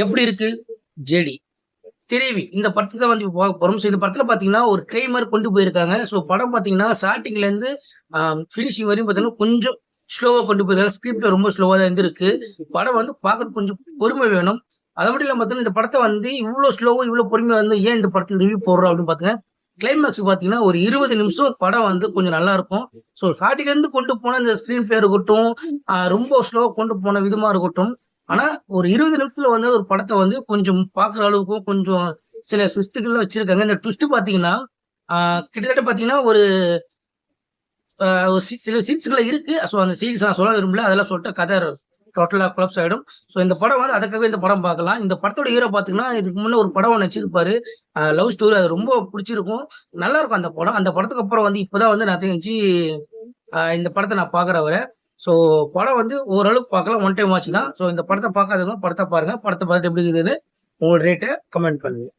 எப்படி இருக்கு ஜேடி திரைவி இந்த படத்துக்கு வந்து பார்க்க போறோம். ஸோ இந்த படத்துல பாத்தீங்கன்னா ஒரு கிரைம் மாதிரி கொண்டு போயிருக்காங்க. ஸோ படம் பாத்தீங்கன்னா ஸ்டார்டிங்ல இருந்து ஃபினிஷிங் வரையும் பாத்தீங்கன்னா கொஞ்சம் ஸ்லோவா கொண்டு போயிருக்காங்க. ஸ்கிரிப்ட் ரொம்ப ஸ்லோவா தான் இருந்திருக்கு. படம் வந்து பார்க்கறதுக்கு கொஞ்சம் பொறுமை வேணும். அதை மட்டும் இல்லாம பாத்தீங்கன்னா இந்த படத்தை வந்து இவ்வளவு ஸ்லோவா இவ்வளவு பொறுமையா வந்து ஏன் இந்த படத்துக்கு ரிவ்யூ போடுறோம் அப்படின்னு பாத்தீங்கன்னா கிளைமேக்ஸ் பாத்தீங்கன்னா ஒரு 20 நிமிஷம் படம் வந்து கொஞ்சம் நல்லா இருக்கும். ஸோ ஸ்டார்டிங்ல இருந்து கொண்டு போன இந்த ஸ்கிரீன் பிளே இருக்கட்டும், ரொம்ப ஸ்லோவா கொண்டு போன விதமா இருக்கட்டும். ஆனா ஒரு 20 நிமிஷத்துல வந்து ஒரு படத்தை வந்து கொஞ்சம் பாக்குற அளவுக்கும் கொஞ்சம் சில ட்விஸ்ட்டுகள் வச்சிருக்காங்க. இந்த ட்விஸ்ட் பாத்தீங்கன்னா கிட்டத்தட்ட பாத்தீங்கன்னா ஒரு ஒரு சில சீன்ஸ்ல இருக்கு. ஸோ அந்த சீன்ஸ் நான் சொல்ல விரும்பல. அதெல்லாம் சொல்லிட்டு கதை டோட்டலா கொலாப்ஸ் ஆயிடும். ஸோ இந்த படம் வந்து அதுக்காகவே இந்த படம் பார்க்கலாம். இந்த படத்தோட ஹீரோ பாத்தீங்கன்னா இதுக்கு முன்ன ஒரு படம் ஒண்ணு நடிச்சிருப்பாரு. லவ் ஸ்டோரி அது ரொம்ப பிடிச்சிருக்கும். நல்லா இருக்கும் அந்த படம். அந்த படத்துக்கு அப்புறம் வந்து இப்பதான் வந்து நான் தெரிஞ்சு இந்த படத்தை நான் பார்க்குறேன் அவரை. ஸோ படம் வந்து ஓரளவுக்கு பார்க்கலாம். ஒன் டைம் வாட்ச் தான். ஸோ இந்த படத்தை பார்க்காதவங்க படத்தை பாருங்க. படத்தை பார்த்துட்டு எப்படி இருக்குதுன்னு உங்களோட ரேட்டை கமெண்ட் பண்ணுங்க.